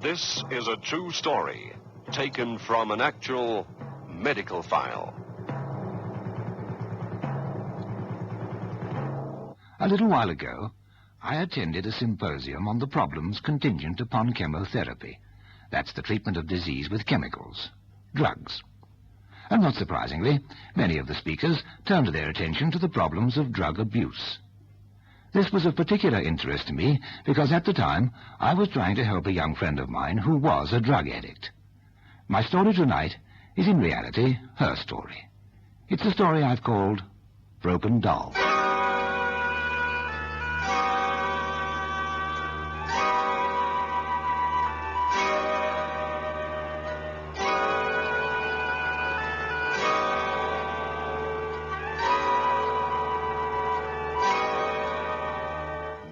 This is a true story taken from an actual medical file. A little while ago, I attended a symposium on the problems contingent upon chemotherapy. That's the treatment of disease with chemicals, drugs. And not surprisingly, many of the speakers turned their attention to the problems of drug abuse. This was of particular interest to me because at the time I was trying to help a young friend of mine who was a drug addict. My story tonight is in reality her story. It's a story I've called Broken Doll.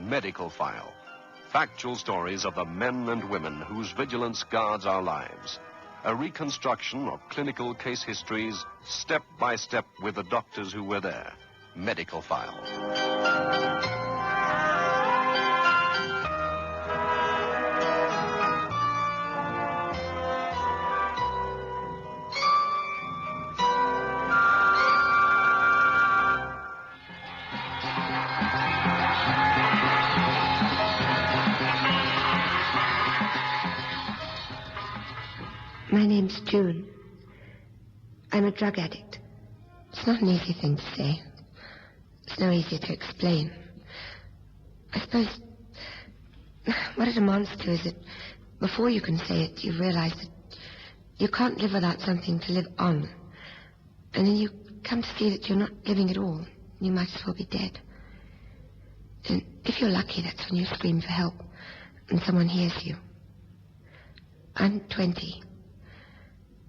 Medical file. Factual stories of the men and women whose vigilance guards our lives. A reconstruction of clinical case histories, step by step with the doctors who were there. Medical file. My name's June. I'm a drug addict. It's not an easy thing to say. It's no easier to explain. I suppose what it amounts to is that before you can say it, you realize that you can't live without something to live on. And then you come to see that you're not living at all. You might as well be dead. And if you're lucky, that's when you scream for help and someone hears you. I'm 20.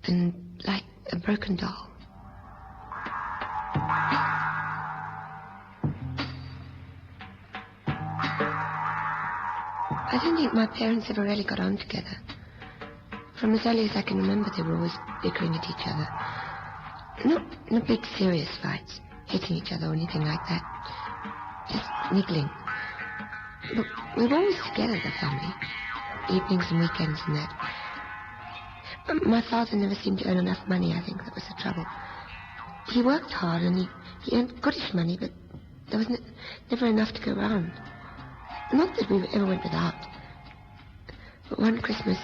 And like a broken doll. I don't think my parents ever really got on together. From as early as I can remember, they were always bickering at each other. Not big serious fights, hitting each other or anything like that. Just niggling. But we were always together, the family. Evenings and weekends and that. My father never seemed to earn enough money, I think. That was the trouble. He worked hard and he earned goodish money, but there was never enough to go around. Not that we ever went without. But one Christmas,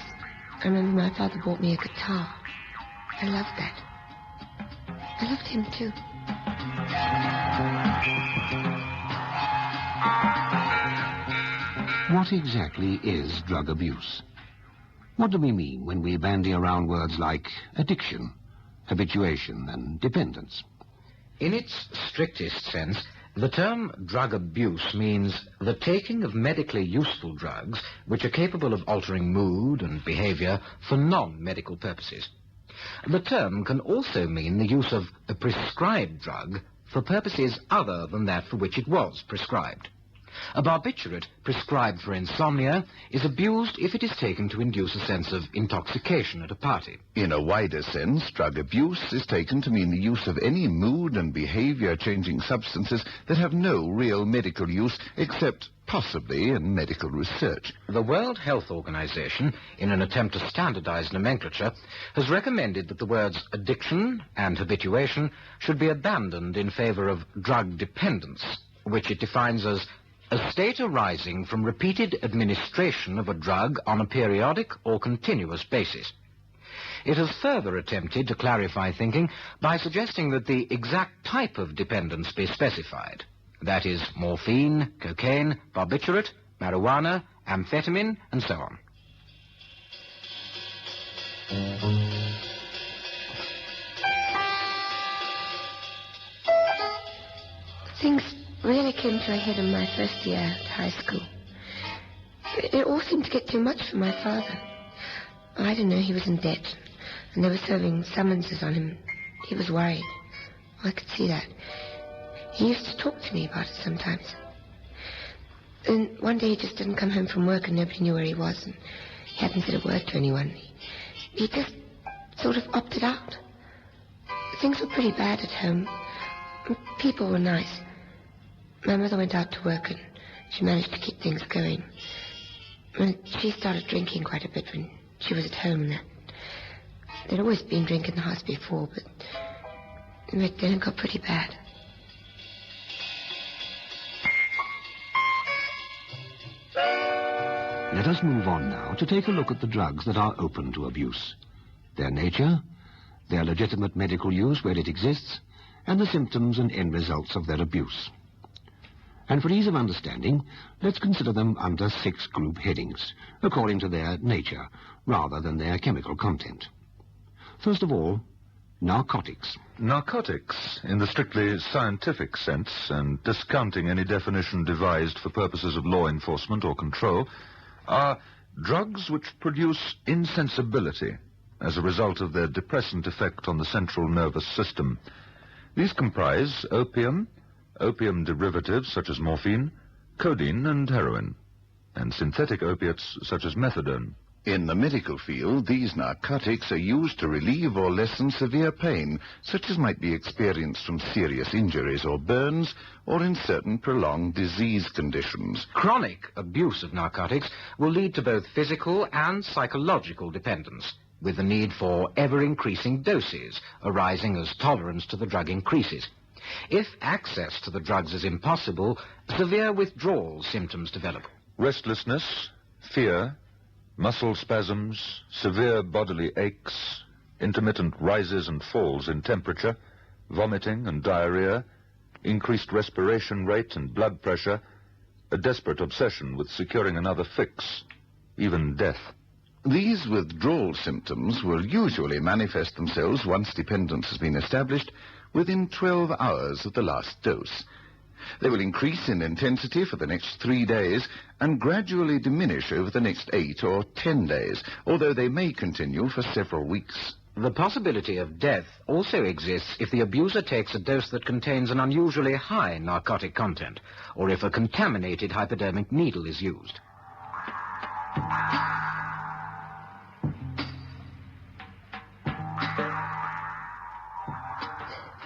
I remember my father bought me a guitar. I loved that. I loved him too. What exactly is drug abuse? What do we mean when we bandy around words like addiction, habituation, and dependence? In its strictest sense, the term drug abuse means the taking of medically useful drugs which are capable of altering mood and behavior for non-medical purposes. The term can also mean the use of a prescribed drug for purposes other than that for which it was prescribed. A barbiturate prescribed for insomnia is abused if it is taken to induce a sense of intoxication at a party. In a wider sense, drug abuse is taken to mean the use of any mood and behavior-changing substances that have no real medical use except possibly in medical research. The World Health Organization, in an attempt to standardize nomenclature, has recommended that the words addiction and habituation should be abandoned in favor of drug dependence, which it defines as a state arising from repeated administration of a drug on a periodic or continuous basis. It has further attempted to clarify thinking by suggesting that the exact type of dependence be specified. That is, morphine, cocaine, barbiturate, marijuana, amphetamine, and so on. Things really came to a head in my first year at high school. It all seemed to get too much for my father. I didn't know he was in debt, and they were serving summonses on him. He was worried. I could see that. He used to talk to me about it sometimes. And one day he just didn't come home from work and nobody knew where he was, and he hadn't said a word to anyone. He just sort of opted out. Things were pretty bad at home. People were nice. My mother went out to work and she managed to keep things going. Well, she started drinking quite a bit when she was at home and that. There'd always been drink in the house before, but then it got pretty bad. Let us move on now to take a look at the drugs that are open to abuse. Their nature, their legitimate medical use where it exists, and the symptoms and end results of their abuse. And for ease of understanding, let's consider them under 6 group headings, according to their nature, rather than their chemical content. First of all, narcotics. Narcotics, in the strictly scientific sense, and discounting any definition devised for purposes of law enforcement or control, are drugs which produce insensibility as a result of their depressant effect on the central nervous system. These comprise opium, opium derivatives such as morphine, codeine and heroin, and synthetic opiates such as methadone. In the medical field, these narcotics are used to relieve or lessen severe pain, such as might be experienced from serious injuries or burns, or in certain prolonged disease conditions. Chronic abuse of narcotics will lead to both physical and psychological dependence, with the need for ever-increasing doses arising as tolerance to the drug increases. If access to the drugs is impossible, severe withdrawal symptoms develop. Restlessness, fear, muscle spasms, severe bodily aches, intermittent rises and falls in temperature, vomiting and diarrhea, increased respiration rate and blood pressure, a desperate obsession with securing another fix, even death. These withdrawal symptoms will usually manifest themselves once dependence has been established within 12 hours of the last dose. They will increase in intensity for the next 3 days and gradually diminish over the next 8 or 10 days, although they may continue for several weeks. The possibility of death also exists if the abuser takes a dose that contains an unusually high narcotic content, or if a contaminated hypodermic needle is used.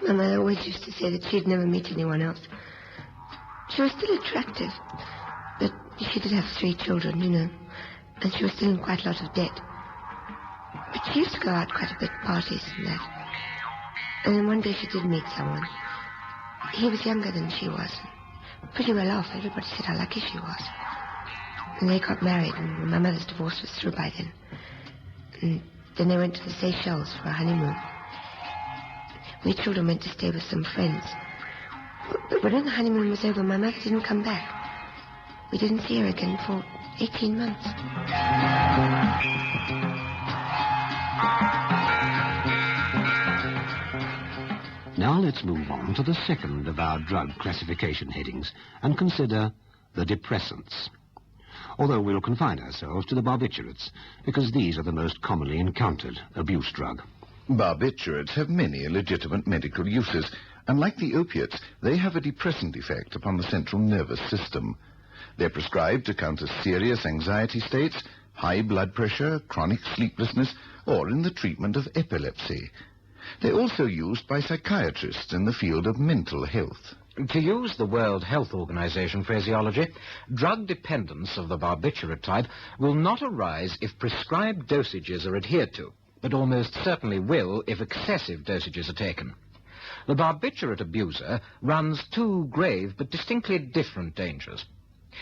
Mama always used to say that she'd never meet anyone else. She was still attractive, but she did have 3 children, you know, and she was still in quite a lot of debt. But she used to go out quite a bit, parties and that. And then one day she did meet someone. He was younger than she was, pretty well off. Everybody said how lucky she was. And they got married, and my mother's divorce was through by then. And then they went to the Seychelles for a honeymoon. We children went to stay with some friends. But when the honeymoon was over, my mother didn't come back. We didn't see her again for 18 months. Now let's move on to the second of our drug classification headings and consider the depressants. Although we'll confine ourselves to the barbiturates, because these are the most commonly encountered abuse drug. Barbiturates have many legitimate medical uses, and like the opiates, they have a depressant effect upon the central nervous system. They're prescribed to counter serious anxiety states, high blood pressure, chronic sleeplessness, or in the treatment of epilepsy. They're also used by psychiatrists in the field of mental health. To use the World Health Organization phraseology, drug dependence of the barbiturate type will not arise if prescribed dosages are adhered to, but almost certainly will if excessive dosages are taken. The barbiturate abuser runs 2 grave but distinctly different dangers.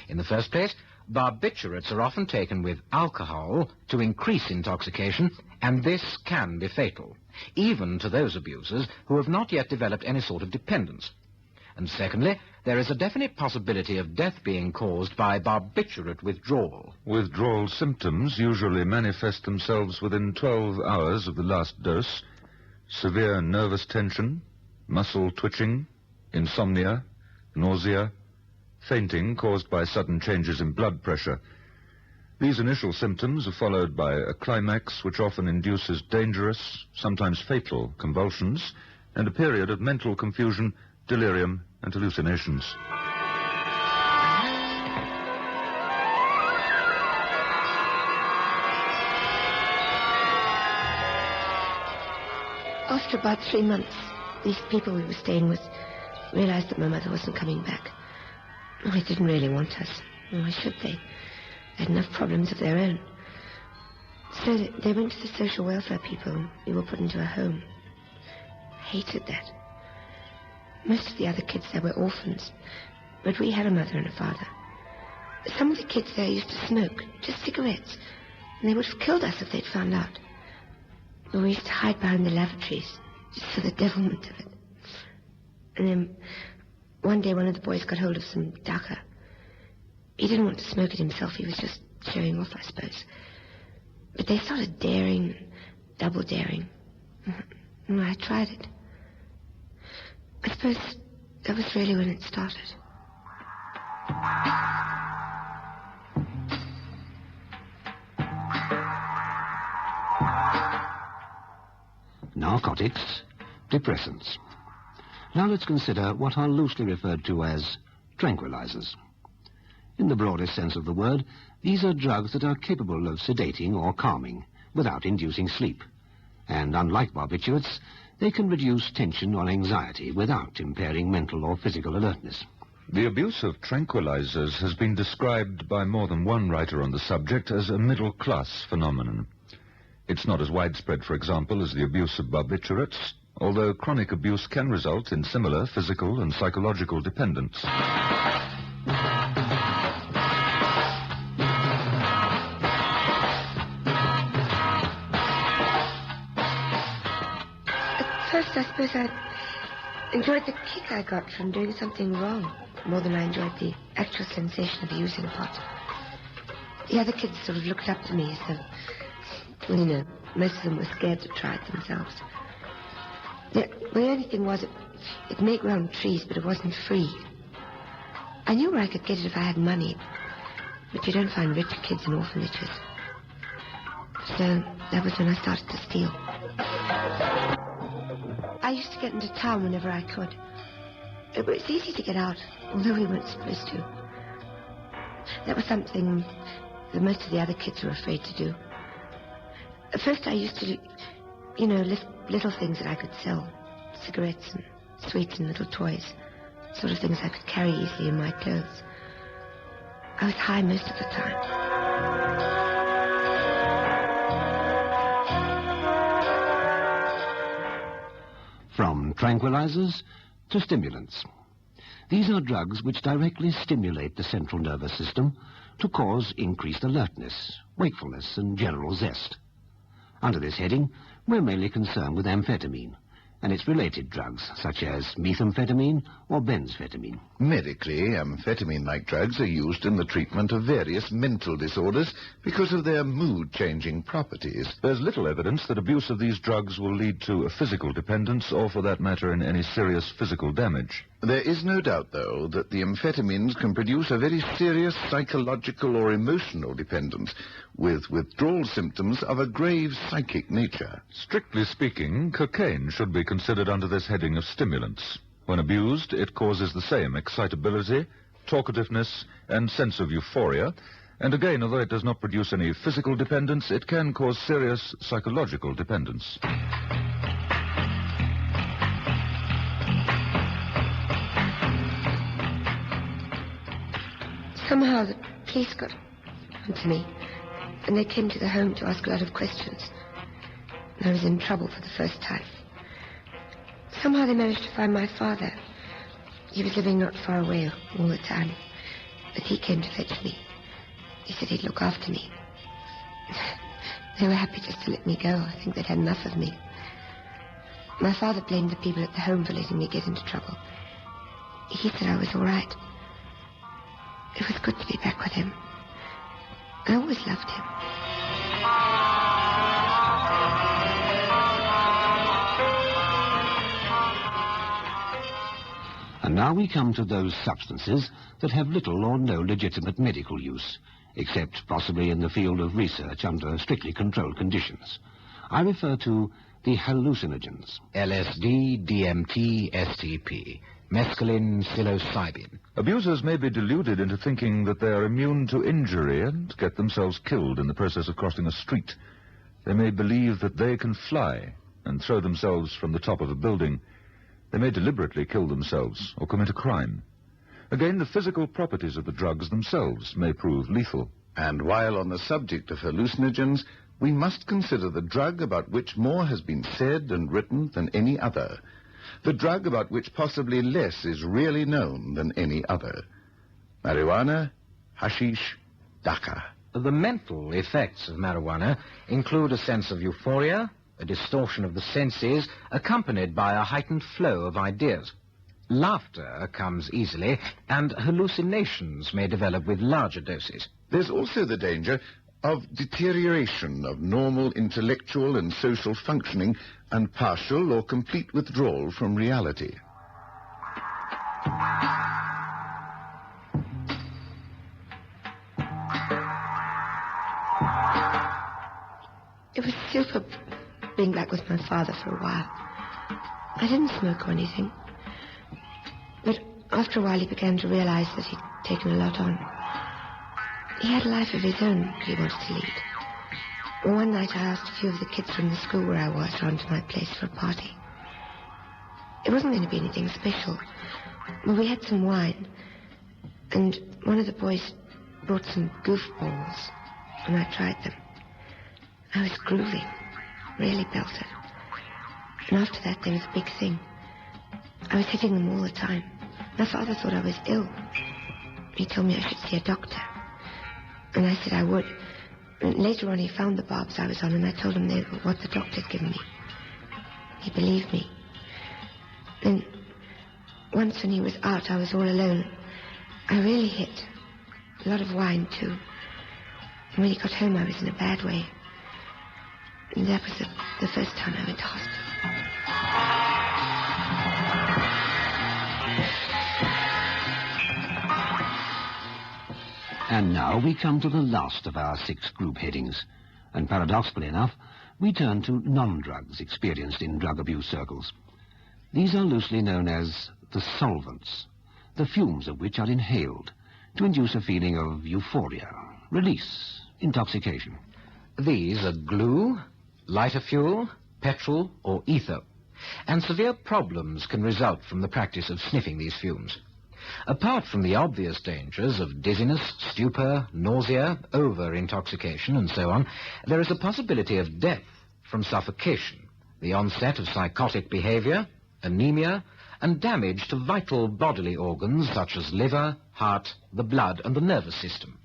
In the first place, barbiturates are often taken with alcohol to increase intoxication, and this can be fatal, even to those abusers who have not yet developed any sort of dependence. And secondly, there is a definite possibility of death being caused by barbiturate withdrawal. Withdrawal symptoms usually manifest themselves within 12 hours of the last dose. Severe nervous tension, muscle twitching, insomnia, nausea, fainting caused by sudden changes in blood pressure. These initial symptoms are followed by a climax which often induces dangerous, sometimes fatal, convulsions and a period of mental confusion, delirium and hallucinations. After about 3 months, these people we were staying with realized that my mother wasn't coming back. They didn't really want us. Why should they? had enough problems of their own. So they went to the social welfare people. We were put into a home. I hated that. Most of the other kids there were orphans, but we had a mother and a father. Some of the kids there used to smoke, just cigarettes, and they would have killed us if they'd found out. But we used to hide behind the lavatories, just for the devilment of it. And then one day one of the boys got hold of some dhaka. He didn't want to smoke it himself, he was just showing off, I suppose. But they started daring, double daring. And I tried it. I suppose that was really when it started. Narcotics, depressants. Now let's consider what are loosely referred to as tranquilizers. In the broadest sense of the word, these are drugs that are capable of sedating or calming without inducing sleep. And unlike barbiturates, they can reduce tension or anxiety without impairing mental or physical alertness. The abuse of tranquilizers has been described by more than one writer on the subject as a middle-class phenomenon. It's not as widespread, for example, as the abuse of barbiturates, although chronic abuse can result in similar physical and psychological dependence. At first, I suppose I enjoyed the kick I got from doing something wrong more than I enjoyed the actual sensation of using a pot. The other kids sort of looked up to me as though, well, you know, most of them were scared to try it themselves. The only thing was, it may grow on trees, but it wasn't free. I knew where I could get it if I had money, but you don't find rich kids in orphanages. So that was when I started to steal. I used to get into town whenever I could. It was easy to get out, although we weren't supposed to. That was something that most of the other kids were afraid to do. At first I used to do, you know, little things that I could sell. Cigarettes and sweets and little toys. Sort of things I could carry easily in my clothes. I was high most of the time. From tranquilizers to stimulants. These are drugs which directly stimulate the central nervous system to cause increased alertness, wakefulness, and general zest. Under this heading, we're mainly concerned with amphetamine and its related drugs, such as methamphetamine or benzphetamine. Medically, amphetamine-like drugs are used in the treatment of various mental disorders because of their mood-changing properties. There's little evidence that abuse of these drugs will lead to a physical dependence or, for that matter, in any serious physical damage. There is no doubt, though, that the amphetamines can produce a very serious psychological or emotional dependence, with withdrawal symptoms of a grave psychic nature. Strictly speaking, cocaine should be considered under this heading of stimulants. When abused, it causes the same excitability, talkativeness, and sense of euphoria. And again, although it does not produce any physical dependence, it can cause serious psychological dependence. Somehow the police got onto me, and they came to the home to ask a lot of questions. And I was in trouble for the first time. Somehow they managed to find my father. He was living not far away all the time, but he came to fetch me. He said he'd look after me. They were happy just to let me go. I think they'd had enough of me. My father blamed the people at the home for letting me get into trouble. He said I was all right. It was good to be back with him. I always loved him. And now we come to those substances that have little or no legitimate medical use, except possibly in the field of research under strictly controlled conditions. I refer to the hallucinogens. LSD, DMT, STP. Mescaline, psilocybin. Abusers may be deluded into thinking that they are immune to injury and get themselves killed in the process of crossing a street. They may believe that they can fly and throw themselves from the top of a building. They may deliberately kill themselves or commit a crime. Again, the physical properties of the drugs themselves may prove lethal. And while on the subject of hallucinogens, we must consider the drug about which more has been said and written than any other. The drug about which possibly less is really known than any other. Marijuana, hashish, daca. The mental effects of marijuana include a sense of euphoria, a distortion of the senses, accompanied by a heightened flow of ideas. Laughter comes easily, and hallucinations may develop with larger doses. There's also the danger of deterioration of normal intellectual and social functioning and partial or complete withdrawal from reality. It was super being back with my father for a while. I didn't smoke or anything. But after a while he began to realize that he'd taken a lot on. He had a life of his own he wanted to lead. One night I asked a few of the kids from the school where I was round to my place for a party. It wasn't going to be anything special. Well, we had some wine, and one of the boys brought some goofballs, and I tried them. I was grooving, really belted. And after that there was a big thing. I was hitting them all the time. My father thought I was ill. He told me I should see a doctor. And I said I would. And later on he found the barbs I was on, and I told him they were what the doctor had given me. He believed me. Then, once when he was out, I was all alone. I really hit. A lot of wine, too. And when he got home, I was in a bad way. And that was the first time I went to hospital. And now we come to the last of our 6 group headings. And paradoxically enough, we turn to non-drugs experienced in drug abuse circles. These are loosely known as the solvents, the fumes of which are inhaled to induce a feeling of euphoria, release, intoxication. These are glue, lighter fuel, petrol, or ether, and severe problems can result from the practice of sniffing these fumes. Apart from the obvious dangers of dizziness, stupor, nausea, over-intoxication, and so on, there is a possibility of death from suffocation, the onset of psychotic behavior, anemia, and damage to vital bodily organs such as liver, heart, the blood, and the nervous system.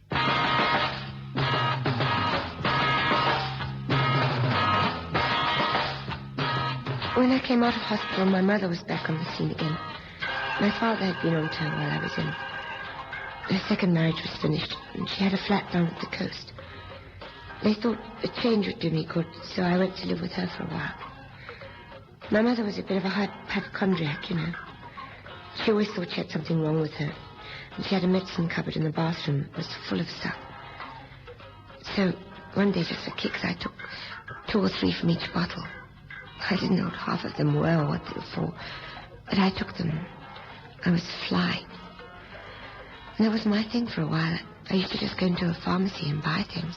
When I came out of hospital, my mother was back on the scene again. My father had been on tour while I was in. Her second marriage was finished, and she had a flat down at the coast. They thought a change would do me good, so I went to live with her for a while. My mother was a bit of a hypochondriac, you know. She always thought she had something wrong with her, and she had a medicine cupboard in the bathroom that was full of stuff. So, one day, just for kicks, I took 2 or 3 from each bottle. I didn't know what half of them were or what they were for, but I took them. I was flying. And that was my thing for a while. I used to just go into a pharmacy and buy things.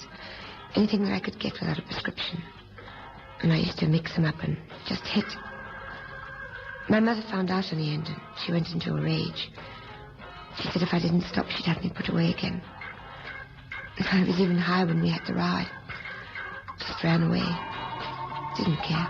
Anything that I could get without a prescription. And I used to mix them up and just hit. My mother found out in the end, and she went into a rage. She said if I didn't stop, she'd have me put away again. I was even high when we had the ride. Just ran away. Didn't care.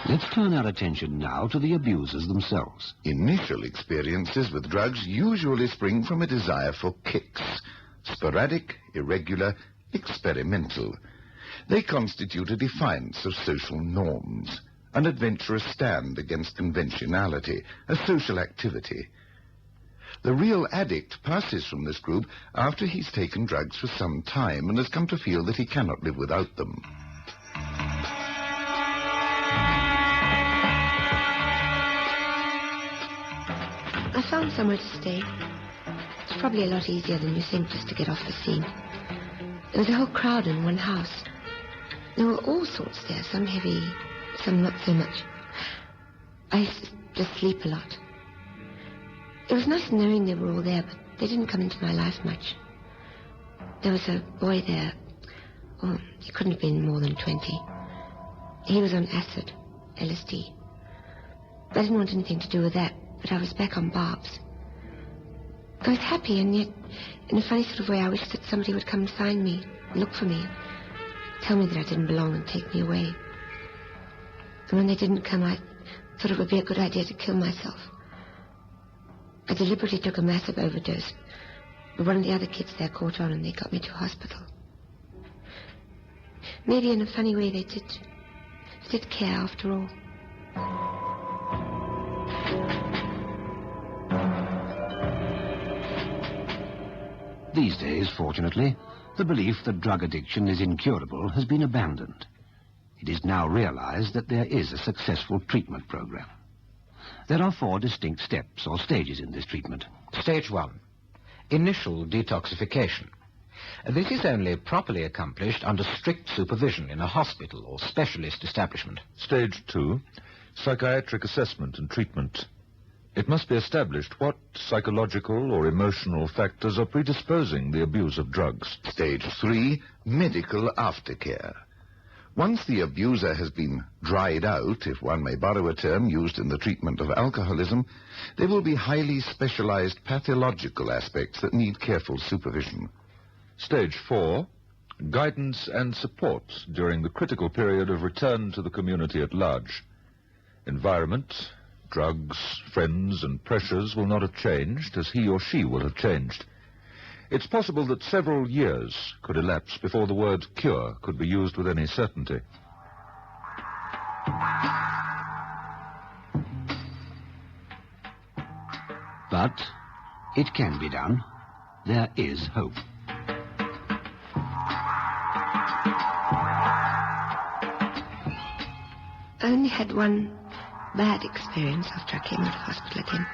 Let's turn our attention now to the abusers themselves. Initial experiences with drugs usually spring from a desire for kicks. Sporadic, irregular, experimental. They constitute a defiance of social norms, an adventurous stand against conventionality, a social activity. The real addict passes from this group after he's taken drugs for some time and has come to feel that he cannot live without them. I found somewhere to stay. It's probably a lot easier than you think just to get off the scene. There was a whole crowd in one house. There were all sorts there, some heavy, some not so much. I used to just sleep a lot. It was nice knowing they were all there, but they didn't come into my life much. There was a boy there. Oh, he couldn't have been more than 20. He was on acid, LSD. I didn't want anything to do with that, but I was back on Bob's. I was happy, and yet, in a funny sort of way, I wished that somebody would come and find me, look for me, tell me that I didn't belong and take me away. And when they didn't come, I thought it would be a good idea to kill myself. I deliberately took a massive overdose, but one of the other kids there caught on and they got me to hospital. Maybe in a funny way they did care after all. These days, fortunately, the belief that drug addiction is incurable has been abandoned. It is now realized that there is a successful treatment program. There are 4 distinct steps or stages in this treatment. Stage 1. Initial detoxification. This is only properly accomplished under strict supervision in a hospital or specialist establishment. Stage 2. Psychiatric assessment and treatment. It must be established what psychological or emotional factors are predisposing the abuse of drugs. Stage 3, medical aftercare. Once the abuser has been dried out, if one may borrow a term used in the treatment of alcoholism, there will be highly specialized pathological aspects that need careful supervision. Stage 4. Guidance and support during the critical period of return to the community at large. Environment, drugs, friends, and pressures will not have changed as he or she will have changed. It's possible that several years could elapse before the word cure could be used with any certainty. But it can be done. There is hope. I only had one bad experience after I came out of hospital again.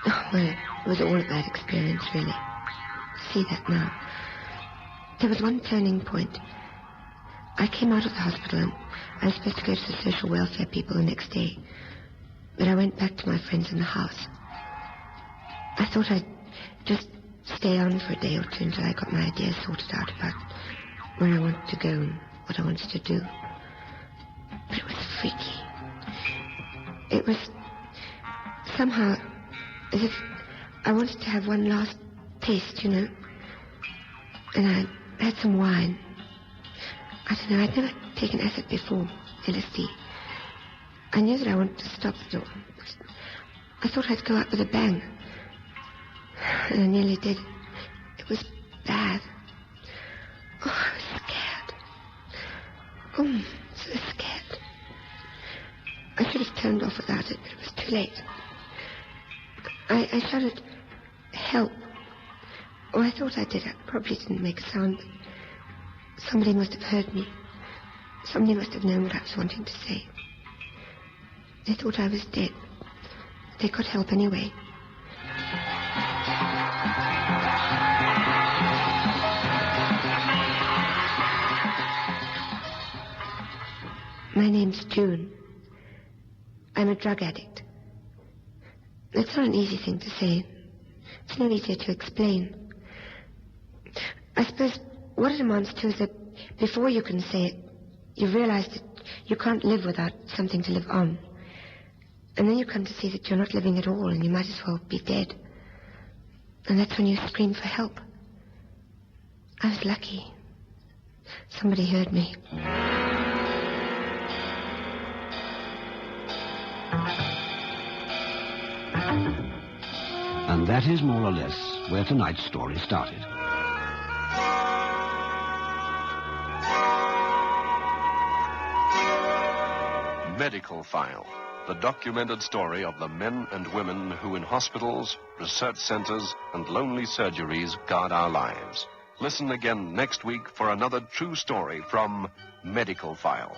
Oh, well, it was all a bad experience, really. I see that now. There was one turning point. I came out of the hospital and I was supposed to go to the social welfare people the next day. But I went back to my friends in the house. I thought I'd just stay on for a day or two until I got my ideas sorted out about where I wanted to go and what I wanted to do. But it was freaky. It was somehow as if I wanted to have one last taste, you know. And I had some wine. I don't know, I'd never taken acid before, LSD. I knew that I wanted to stop it all. I thought I'd go out with a bang. And I nearly did. It was bad. Oh, I was scared. Oh, so scared. I should have turned off without it, but it was too late. I shouted, help. Oh, I thought I did. I probably didn't make a sound, but somebody must have heard me. Somebody must have known what I was wanting to say. They thought I was dead. They could help anyway. My name's June. I'm a drug addict. It's not an easy thing to say. It's no easier to explain. I suppose what it amounts to is that before you can say it, you realize that you can't live without something to live on. And then you come to see that you're not living at all and you might as well be dead. And that's when you scream for help. I was lucky. Somebody heard me. And that is more or less where tonight's story started. Medical File, the documented story of the men and women who in hospitals, research centers, and lonely surgeries guard our lives. Listen again next week for another true story from Medical File.